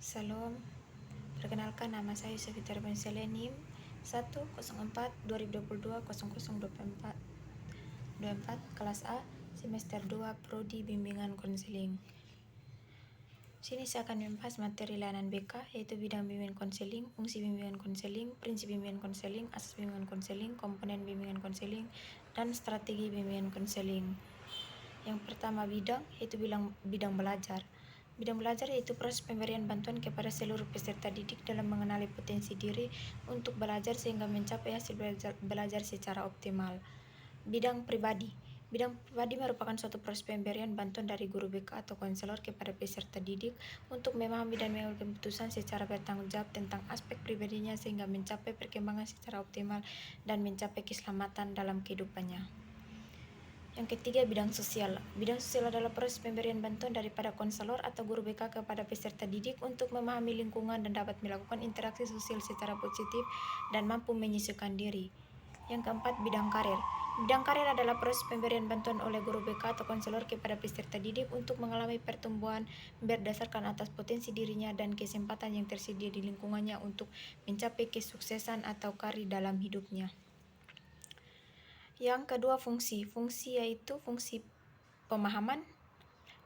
Salam, perkenalkan nama saya Yusufita Bensele NIM 104-2022-0024 kelas A semester 2 Prodi Bimbingan Konseling. Sini saya akan membahas materi layanan BK yaitu bidang bimbingan konseling, fungsi bimbingan konseling, prinsip bimbingan konseling, asas bimbingan konseling, komponen bimbingan konseling, dan strategi bimbingan konseling. Yang pertama bidang yaitu bidang belajar. Bidang belajar yaitu proses pemberian bantuan kepada seluruh peserta didik dalam mengenali potensi diri untuk belajar sehingga mencapai hasil belajar secara optimal. Bidang pribadi. Bidang pribadi merupakan suatu proses pemberian bantuan dari guru BK atau konselor kepada peserta didik untuk memahami dan mengambil keputusan secara bertanggung jawab tentang aspek pribadinya sehingga mencapai perkembangan secara optimal dan mencapai keselamatan dalam kehidupannya. Yang ketiga, bidang sosial. Bidang sosial adalah proses pemberian bantuan daripada konselor atau guru BK kepada peserta didik untuk memahami lingkungan dan dapat melakukan interaksi sosial secara positif dan mampu menyesuaikan diri. Yang keempat, bidang karir. Bidang karir adalah proses pemberian bantuan oleh guru BK atau konselor kepada peserta didik untuk mengalami pertumbuhan berdasarkan atas potensi dirinya dan kesempatan yang tersedia di lingkungannya untuk mencapai kesuksesan atau karir dalam hidupnya. Yang kedua, fungsi yaitu fungsi pemahaman,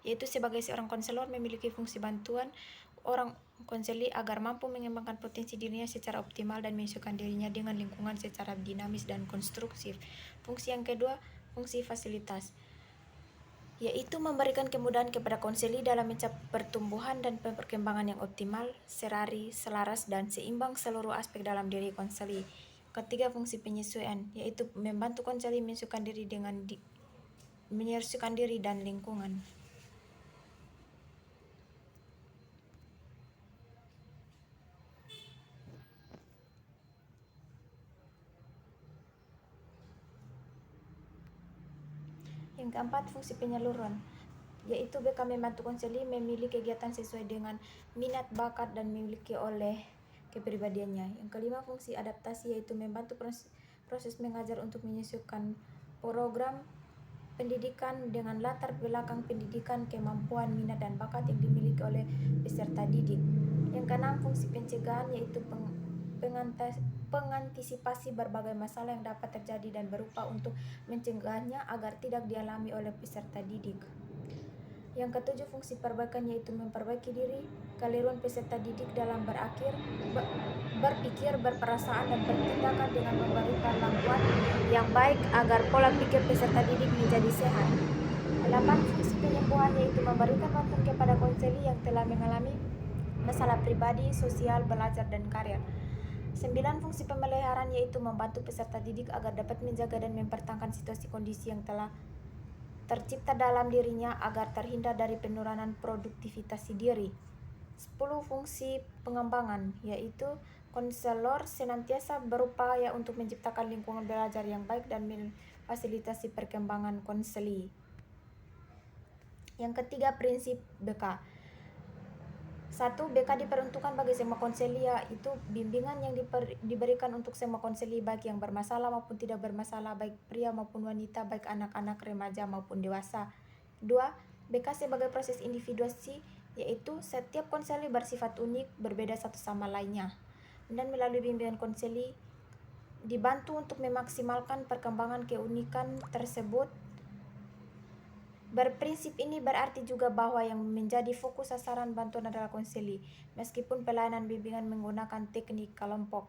yaitu sebagai seorang konselor memiliki fungsi bantuan orang konseli agar mampu mengembangkan potensi dirinya secara optimal dan menyesuaikan dirinya dengan lingkungan secara dinamis dan konstruktif. Fungsi yang kedua, fungsi fasilitas, yaitu memberikan kemudahan kepada konseli dalam mencapai pertumbuhan dan perkembangan yang optimal, serari, selaras, dan seimbang seluruh aspek dalam diri konseli. Ketiga, fungsi penyesuaian, yaitu membantu konseli menyesuaikan diri dan lingkungan. Yang keempat, fungsi penyaluran, yaitu BK membantu konseli memilih kegiatan sesuai dengan minat, bakat, dan memiliki oleh kepribadiannya. Yang kelima, fungsi adaptasi, yaitu membantu proses mengajar untuk menyesuaikan program pendidikan dengan latar belakang pendidikan, kemampuan, minat, dan bakat yang dimiliki oleh peserta didik. Yang keenam, fungsi pencegahan, yaitu pengantisipasi berbagai masalah yang dapat terjadi dan berupa untuk mencegahnya agar tidak dialami oleh peserta didik. Yang ketujuh, fungsi perbaikan, yaitu memperbaiki diri, keliruan peserta didik dalam berpikir, berperasaan, dan bertindakan dengan memberikan lakuan yang baik agar pola pikir peserta didik menjadi sehat. 8. Fungsi penyembuhan, yaitu memberikan bantuan kepada konseli yang telah mengalami masalah pribadi, sosial, belajar, dan karir. 9. Fungsi pemeliharaan, yaitu membantu peserta didik agar dapat menjaga dan mempertahankan situasi kondisi yang telah tercipta dalam dirinya agar terhindar dari penurunan produktivitas diri. 10. Fungsi pengembangan, yaitu konselor senantiasa berupaya untuk menciptakan lingkungan belajar yang baik dan memfasilitasi perkembangan konseli. Yang ketiga, prinsip BK. 1. BK diperuntukkan bagi semua konseli, yaitu bimbingan yang diberikan untuk semua konseli baik yang bermasalah maupun tidak bermasalah, baik pria maupun wanita, baik anak-anak, remaja maupun dewasa. 2. BK sebagai proses individuasi, yaitu setiap konseli bersifat unik, berbeda satu sama lainnya. Dan melalui bimbingan konseli dibantu untuk memaksimalkan perkembangan keunikan tersebut. Berprinsip ini berarti juga bahwa yang menjadi fokus sasaran bantuan adalah konseli, meskipun pelayanan bimbingan menggunakan teknik kelompok.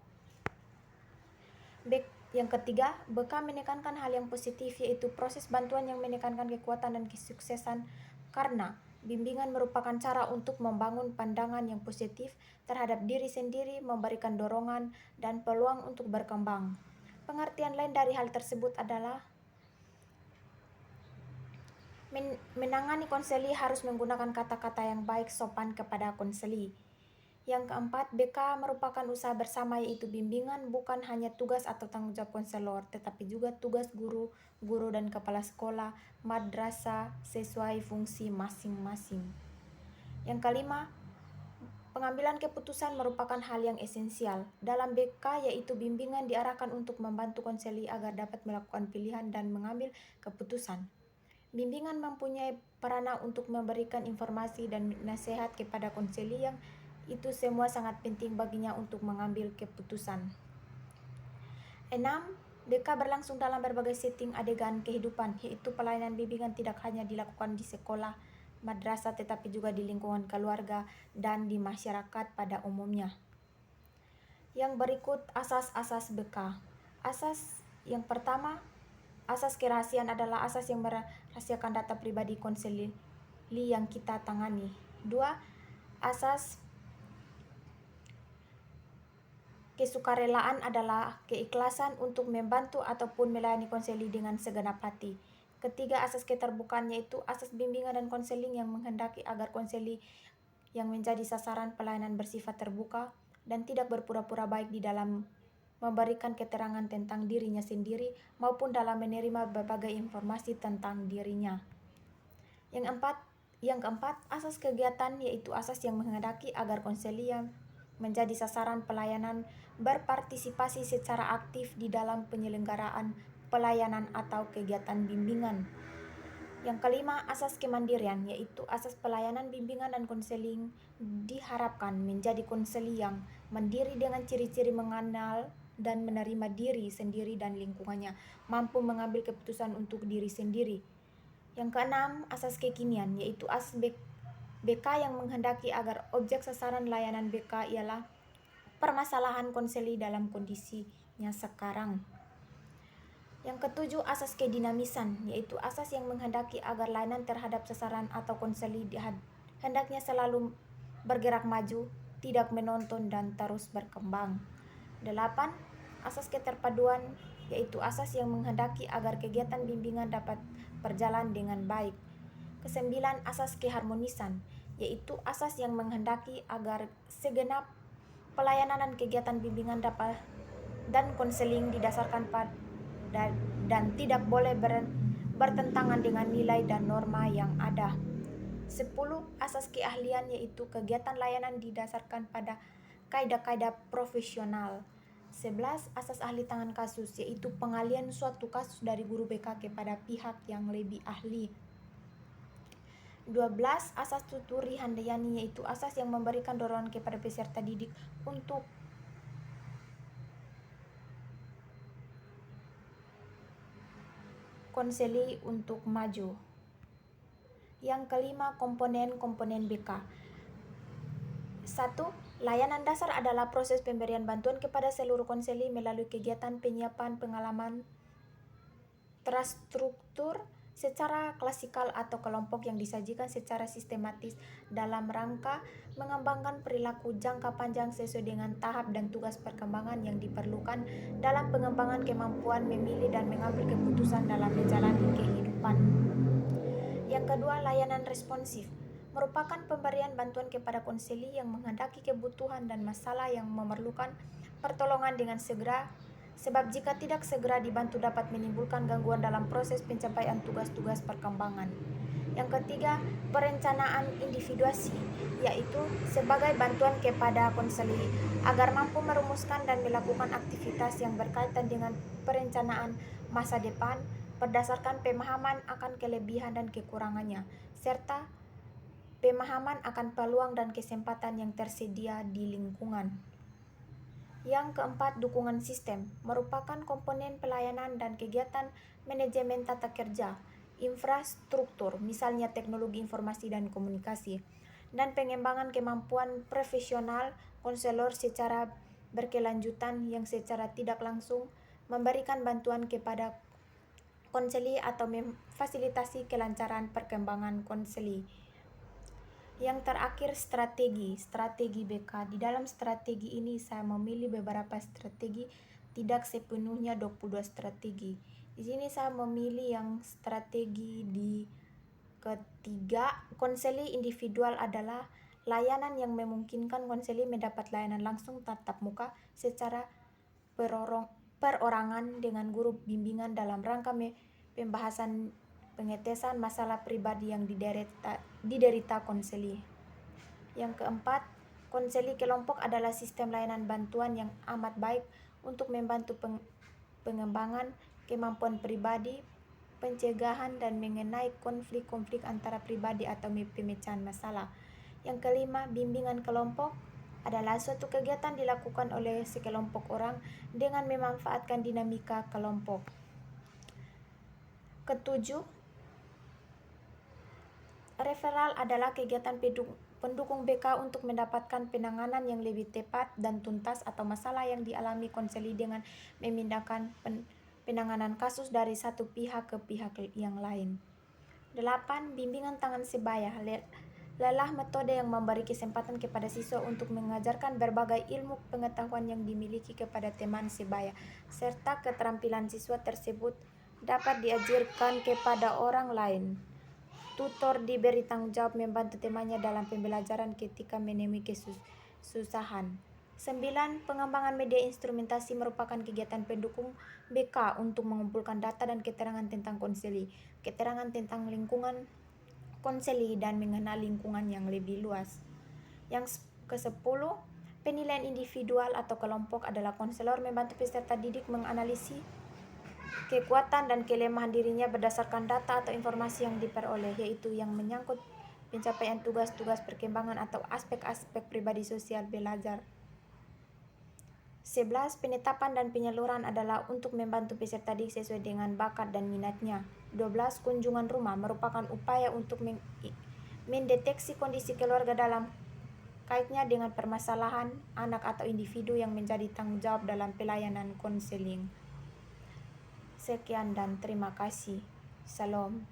Yang ketiga, BK menekankan hal yang positif, yaitu proses bantuan yang menekankan kekuatan dan kesuksesan, karena bimbingan merupakan cara untuk membangun pandangan yang positif terhadap diri sendiri, memberikan dorongan dan peluang untuk berkembang. Pengertian lain dari hal tersebut adalah menangani konseli harus menggunakan kata-kata yang baik, sopan kepada konseli. Yang keempat, BK merupakan usaha bersama, yaitu bimbingan bukan hanya tugas atau tanggung jawab konselor, tetapi juga tugas guru dan kepala sekolah, madrasah sesuai fungsi masing-masing. Yang kelima, pengambilan keputusan merupakan hal yang esensial dalam BK, yaitu bimbingan diarahkan untuk membantu konseli agar dapat melakukan pilihan dan mengambil keputusan. Bimbingan mempunyai peranan untuk memberikan informasi dan nasihat kepada konseli Itu semua sangat penting baginya untuk mengambil keputusan. 6. BK berlangsung dalam berbagai setting adegan kehidupan, yaitu pelayanan bimbingan tidak hanya dilakukan di sekolah, madrasah, tetapi juga di lingkungan keluarga dan di masyarakat pada umumnya. Yang berikut asas-asas BK. Asas yang pertama, asas kerahasiaan adalah asas yang merahasiakan data pribadi konseli yang kita tangani. 2. Asas kesukarelaan adalah keikhlasan untuk membantu ataupun melayani konseli dengan segenap hati. Ketiga, asas keterbukaan yaitu asas bimbingan dan konseling yang menghendaki agar konseli yang menjadi sasaran pelayanan bersifat terbuka dan tidak berpura-pura baik di dalam memberikan keterangan tentang dirinya sendiri maupun dalam menerima berbagai informasi tentang dirinya. Yang keempat, asas kegiatan yaitu asas yang menghendaki agar konseli yang menjadi sasaran pelayanan berpartisipasi secara aktif di dalam penyelenggaraan pelayanan atau kegiatan bimbingan. Yang kelima, asas kemandirian, yaitu asas pelayanan bimbingan dan konseling diharapkan menjadi konseli yang mandiri dengan ciri-ciri mengenal dan menerima diri sendiri dan lingkungannya, mampu mengambil keputusan untuk diri sendiri. Yang keenam, asas kekinian, yaitu asas BK yang menghendaki agar objek sasaran layanan BK ialah permasalahan konseli dalam kondisinya sekarang. Yang ketujuh, asas kedinamisan, yaitu asas yang menghendaki agar layanan terhadap sasaran atau konseli hendaknya selalu bergerak maju, tidak menonton dan terus berkembang. 8. Asas keterpaduan, yaitu asas yang menghendaki agar kegiatan bimbingan dapat berjalan dengan baik. 9. Asas keharmonisan, yaitu asas yang menghendaki agar segenap pelayanan dan kegiatan bimbingan dan konseling didasarkan pada dan tidak boleh bertentangan dengan nilai dan norma yang ada. 10. Asas keahlian, yaitu kegiatan layanan didasarkan pada kaidah-kaidah profesional. 11. Asas ahli tangan kasus, yaitu pengalian suatu kasus dari guru BK kepada pihak yang lebih ahli. 12. Asas tuturi handayani, yaitu asas yang memberikan dorongan kepada peserta didik untuk konseli untuk maju. Yang kelima, komponen-komponen BK. 1. Layanan dasar adalah proses pemberian bantuan kepada seluruh konseli melalui kegiatan penyiapan pengalaman terstruktur secara klasikal atau kelompok yang disajikan secara sistematis dalam rangka mengembangkan perilaku jangka panjang sesuai dengan tahap dan tugas perkembangan yang diperlukan dalam pengembangan kemampuan memilih dan mengambil keputusan dalam menjalani kehidupan. Yang kedua, layanan responsif merupakan pemberian bantuan kepada konseli yang menghendaki kebutuhan dan masalah yang memerlukan pertolongan dengan segera, sebab jika tidak segera dibantu dapat menimbulkan gangguan dalam proses pencapaian tugas-tugas perkembangan. Yang ketiga, perencanaan individuasi, yaitu sebagai bantuan kepada konseli agar mampu merumuskan dan melakukan aktivitas yang berkaitan dengan perencanaan masa depan berdasarkan pemahaman akan kelebihan dan kekurangannya, serta pemahaman akan peluang dan kesempatan yang tersedia di lingkungan. Yang keempat, dukungan sistem merupakan komponen pelayanan dan kegiatan manajemen tata kerja, infrastruktur, misalnya teknologi informasi dan komunikasi, dan pengembangan kemampuan profesional konselor secara berkelanjutan yang secara tidak langsung memberikan bantuan kepada konseli atau memfasilitasi kelancaran perkembangan konseli. Yang terakhir, strategi BK. Di dalam strategi ini saya memilih beberapa strategi, tidak sepenuhnya 22 strategi. Di sini saya memilih yang strategi di ketiga. Konseli individual adalah layanan yang memungkinkan konseli mendapat layanan langsung tatap muka secara perorangan dengan guru bimbingan dalam rangka pembahasan pengetesan masalah pribadi yang diderita konseli. Yang keempat, konseli kelompok adalah sistem layanan bantuan yang amat baik untuk membantu pengembangan kemampuan pribadi, pencegahan dan mengenai konflik-konflik antara pribadi atau pemecahan masalah. Yang kelima, bimbingan kelompok adalah suatu kegiatan dilakukan oleh sekelompok orang dengan memanfaatkan dinamika kelompok. Ketujuh, referral adalah kegiatan pendukung BK untuk mendapatkan penanganan yang lebih tepat dan tuntas atau masalah yang dialami konseli dengan memindahkan penanganan kasus dari satu pihak ke pihak yang lain. 8. Bimbingan tangan sebaya lelah metode yang memberi kesempatan kepada siswa untuk mengajarkan berbagai ilmu pengetahuan yang dimiliki kepada teman sebaya, serta keterampilan siswa tersebut dapat diajarkan kepada orang lain. Tutor diberi tanggung jawab membantu temannya dalam pembelajaran ketika menemui kesusahan. 9. Pengembangan media instrumentasi merupakan kegiatan pendukung BK untuk mengumpulkan data dan keterangan tentang konseli, keterangan tentang lingkungan konseli, dan mengenal lingkungan yang lebih luas. Yang ke-10, penilaian individual atau kelompok adalah konselor membantu peserta didik menganalisis kekuatan dan kelemahan dirinya berdasarkan data atau informasi yang diperoleh, yaitu yang menyangkut pencapaian tugas-tugas perkembangan atau aspek-aspek pribadi sosial belajar. 11. Penetapan dan penyaluran adalah untuk membantu peserta didik sesuai dengan bakat dan minatnya. 12. Kunjungan rumah merupakan upaya untuk mendeteksi kondisi keluarga dalam kaitnya dengan permasalahan anak atau individu yang menjadi tanggung jawab dalam pelayanan konseling. Sekian dan terima kasih. Salam.